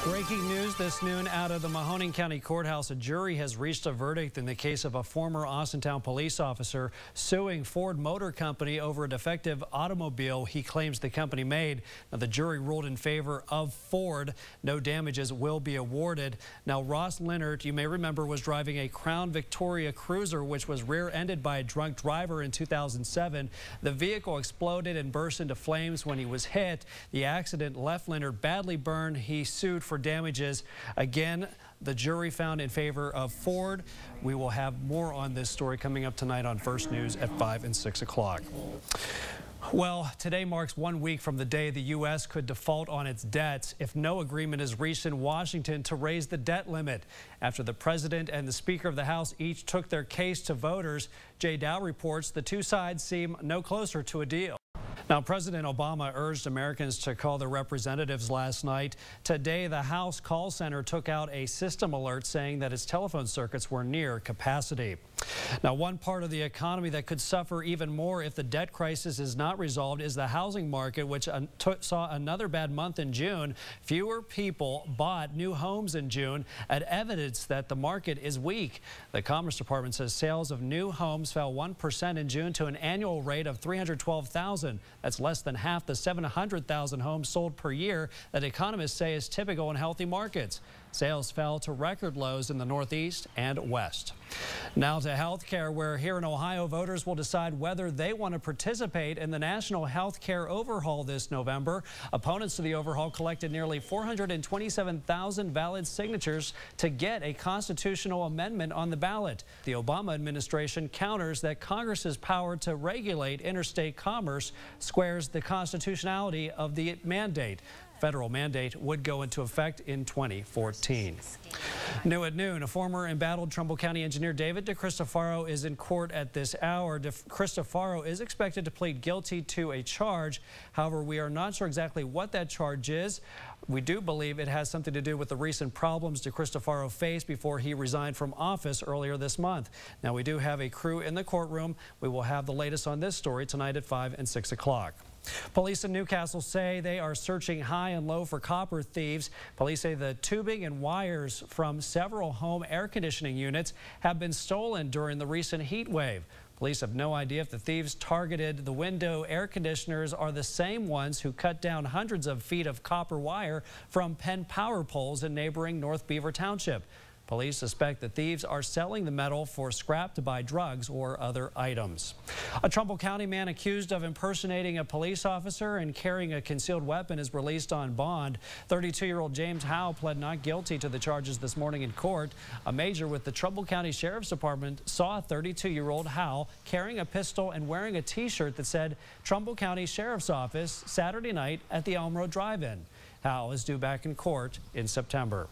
Breaking news this noon out of the Mahoning County Courthouse. A jury has reached a verdict in the case of a former Austintown police officer suing Ford Motor Company over a defective automobile he claims the company made. Now, the jury ruled in favor of Ford. No damages will be awarded. Now, Ross Leonard, you may remember, was driving a Crown Victoria Cruiser, which was rear-ended by a drunk driver in 2007. The vehicle exploded and burst into flames when he was hit. The accident left Leonard badly burned. He sued for damages. Again, the jury found in favor of Ford. We will have more on this story coming up tonight on First News at 5 and 6 o'clock. Well, today marks 1 week from the day the U.S. could default on its debts if no agreement is reached in Washington to raise the debt limit. After the president and the Speaker of the House each took their case to voters, Jay Dow reports the two sides seem no closer to a deal. Now, President Obama urged Americans to call their representatives last night. Today, the House call center took out a system alert saying that its telephone circuits were near capacity. Now, one part of the economy that could suffer even more if the debt crisis is not resolved is the housing market, which saw another bad month in June. Fewer people bought new homes in June, at evidence that the market is weak. The Commerce Department says sales of new homes fell 1% in June to an annual rate of 312,000. That's less than half the 700,000 homes sold per year that economists say is typical in healthy markets. Sales fell to record lows in the Northeast and West. Now to health care, where here in Ohio, voters will decide whether they want to participate in the national health care overhaul this November. Opponents to the overhaul collected nearly 427,000 valid signatures to get a constitutional amendment on the ballot. The Obama administration counters that Congress's power to regulate interstate commerce squares the constitutionality of the mandate. Federal mandate would go into effect in 2014. New at noon, a former embattled Trumbull County engineer David DeCristofaro is in court at this hour. DeCristofaro is expected to plead guilty to a charge. However, we are not sure exactly what that charge is. We do believe it has something to do with the recent problems DeCristofaro faced before he resigned from office earlier this month. Now, we do have a crew in the courtroom. We will have the latest on this story tonight at 5 and 6 o'clock. Police in Newcastle say they are searching high and low for copper thieves. Police say the tubing and wires from several home air conditioning units have been stolen during the recent heat wave. Police have no idea if the thieves targeted the window air conditioners are the same ones who cut down hundreds of feet of copper wire from Penn power poles in neighboring North Beaver Township. Police suspect the thieves are selling the metal for scrap to buy drugs or other items. A Trumbull County man accused of impersonating a police officer and carrying a concealed weapon is released on bond. 32-year-old James Howe pled not guilty to the charges this morning in court. A major with the Trumbull County Sheriff's Department saw 32-year-old Howe carrying a pistol and wearing a T-shirt that said Trumbull County Sheriff's Office Saturday night at the Elm Road Drive-In. Howe is due back in court in September.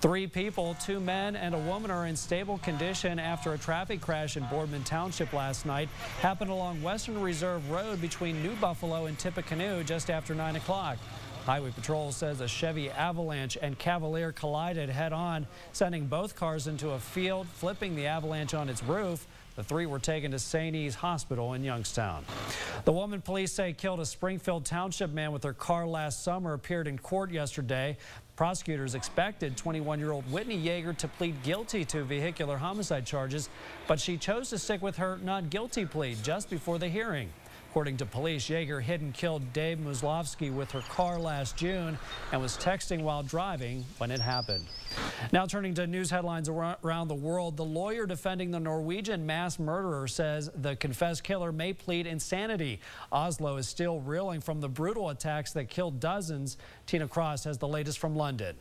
3 people, 2 men and a woman, are in stable condition after a traffic crash in Boardman Township last night. Happened along Western Reserve Road between New Buffalo and Tippecanoe just after 9 o'clock. Highway Patrol says a Chevy Avalanche and Cavalier collided head-on, sending both cars into a field, flipping the Avalanche on its roof. The 3 were taken to St. E's Hospital in Youngstown. The woman police say killed a Springfield Township man with her car last summer appeared in court yesterday. Prosecutors expected 21-year-old Whitney Yeager to plead guilty to vehicular homicide charges, but she chose to stick with her not guilty plea just before the hearing. According to police, Yeager hit and killed Dave Muslovsky with her car last June and was texting while driving when it happened. Now turning to news headlines around the world, the lawyer defending the Norwegian mass murderer says the confessed killer may plead insanity. Oslo is still reeling from the brutal attacks that killed dozens. Tina Cross has the latest from London.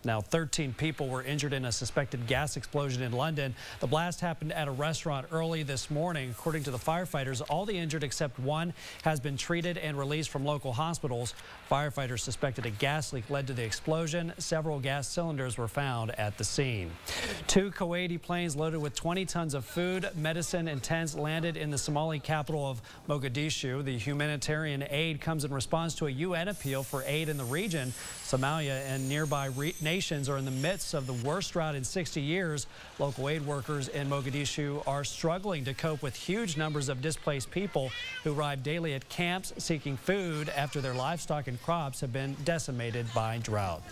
Now, 13 people were injured in a suspected gas explosion in London. The blast happened at a restaurant early this morning. According to the firefighters, all the injured except one has been treated and released from local hospitals. Firefighters suspected a gas leak led to the explosion. Several gas cylinders were found at the scene. 2 Kuwaiti planes loaded with 20 tons of food, medicine, and tents landed in the Somali capital of Mogadishu. The humanitarian aid comes in response to a UN appeal for aid in the region. Somalia and nearby nations are in the midst of the worst drought in 60 years. Local aid workers in Mogadishu are struggling to cope with huge numbers of displaced people who arrive daily at camps seeking food after their livestock and crops have been decimated by drought.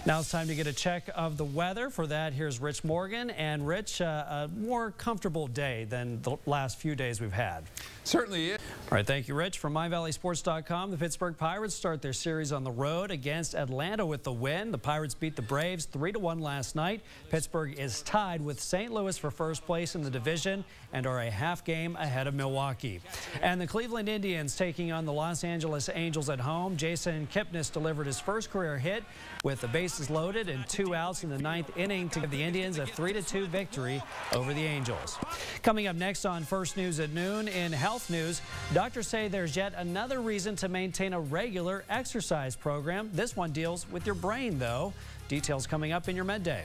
Now it's time to get a check of the weather. For that, here's Rich Morgan. And Rich, a more comfortable day than the last few days we've had. Certainly is. All right, thank you, Rich. From MyValleySports.com, the Pittsburgh Pirates start their series on the road against Atlanta with the win. The Pirates beat the Braves 3-1 last night. Pittsburgh is tied with St. Louis for first place in the division and are a half game ahead of Milwaukee. And the Cleveland Indians taking on the Los Angeles Angels at home. Jason Kipnis delivered his first career hit with the bases loaded and 2 outs in the 9th inning to give the Indians a 3-2 victory over the Angels. Coming up next on First News at noon, in health news, doctors say there's yet another reason to maintain a regular exercise program. This one deals with your brain, though. Details coming up in your Midday.